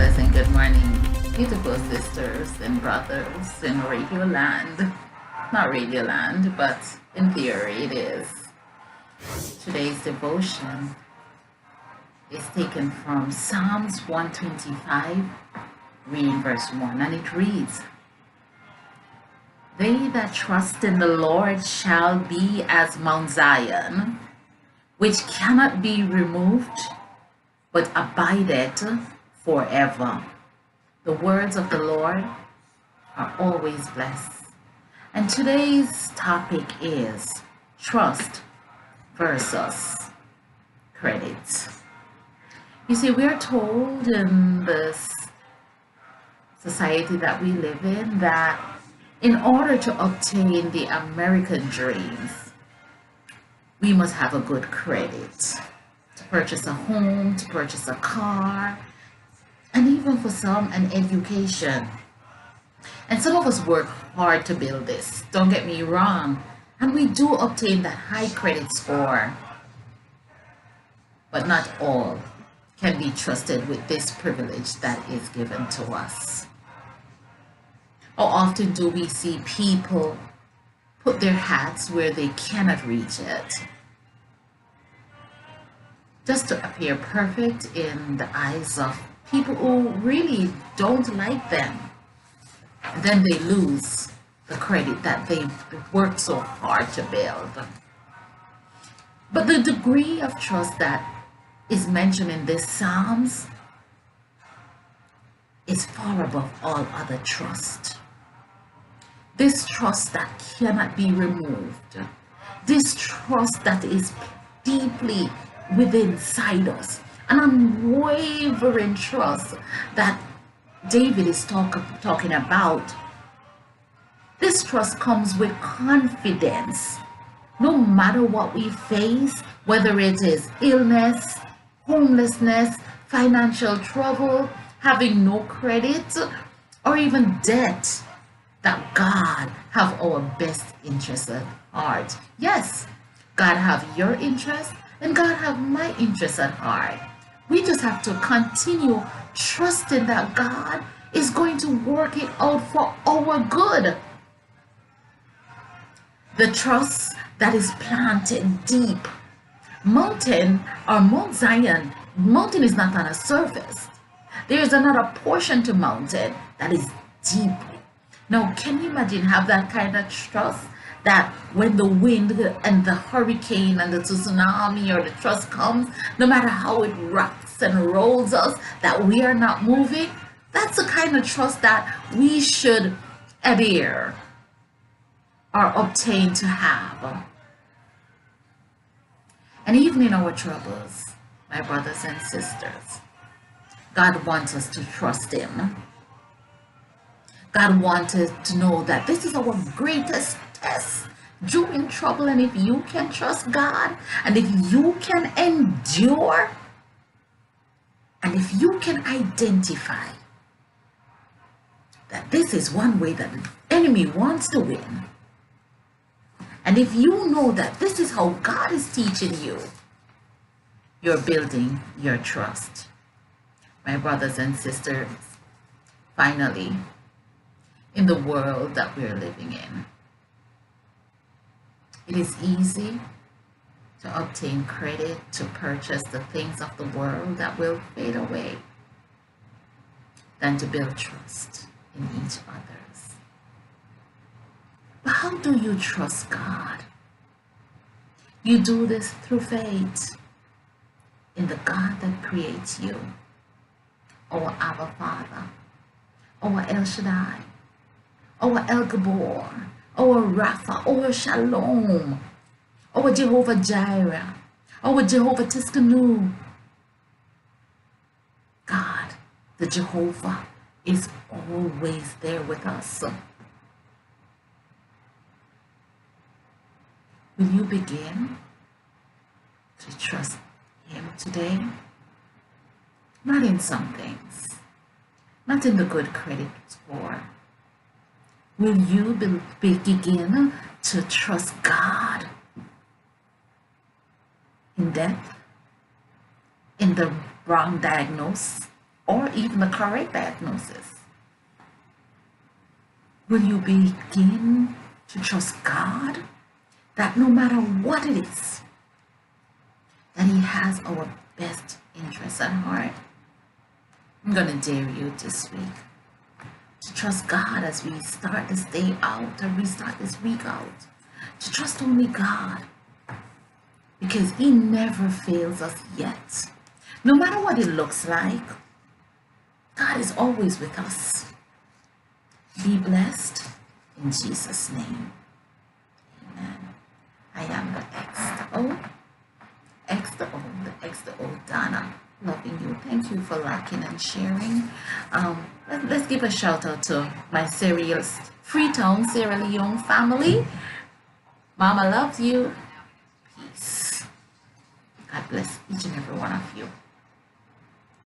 pleasant good morning, beautiful sisters and brothers in Radio Land. Not Radio Land, but in theory it is. Today's devotion is taken from Psalms 125, reading verse 1, and it reads, They that trust in the Lord shall be as Mount Zion, which cannot be removed, but abideth forever. The words of the Lord are always blessed. And today's topic is trust versus credit. You see, we are told in this society that we live in that in order to obtain the American dreams, we must have a good credit to purchase a home, to purchase a car, and even for some, an education. And some of us work hard to build this, don't get me wrong, and we do obtain that high credit score. But not all can be trusted with this privilege that is given to us. How often do we see people put their hats where they cannot reach it, just to appear perfect in the eyes of people who really don't like them? And then they lose the credit that they worked so hard to build. But the degree of trust that is mentioned in this Psalms is far above all other trust. This trust that cannot be removed. This trust that is deeply within inside us. An unwavering trust that David is talking about. This trust comes with confidence. No matter what we face, whether it is illness, homelessness, financial trouble, having no credit, or even debt, that God have our best interests at heart. Yes, God have your interest and God have my interest at heart. We just have to continue trusting that God is going to work it out for our good. The trust that is planted deep. Mountain or Mount Zion, mountain is not on a surface. There is another portion to mountain that is deep. Now, can you imagine have that kind of trust that when the wind and the hurricane and the tsunami or the trust comes, no matter how it rocks and rolls us, that we are not moving? That's the kind of trust that we should adhere or obtain to have. And even in our troubles, my brothers and sisters, God wants us to trust Him. God wanted to know that this is our greatest test during trouble. And if you can trust God, and if you can endure, and if you can identify that this is one way that the enemy wants to win, and if you know that this is how God is teaching you, you're building your trust. My brothers and sisters, finally, in the world that we're living in, it is easy to obtain credit to purchase the things of the world that will fade away than to build trust in each other's. But how do you trust God? You do this through faith in the God that creates you, our Abba Father, our El Shaddai, our El Gabor, our Rapha, our Shalom, our Jehovah Jireh, our Jehovah Tiskanu. God, the Jehovah, is always there with us. Will you begin to trust Him today? Not in some things, not in the good credit score. Will you begin to trust God in death, in the wrong diagnosis, or even the correct diagnosis, will you begin to trust God that no matter what it is, that He has our best interests at heart? I'm going to dare you this week to trust God as we start this day out, or we start this week out, to trust only God, because He never fails us yet. No matter what it looks like, God is always with us. Be blessed in Jesus' name. Amen. I am the X the O, Donna. Loving you. Thank you for liking and sharing. Let's give a shout out to my Freetown Sierra Leone family. Mama loves you. Peace. God bless each and every one of you.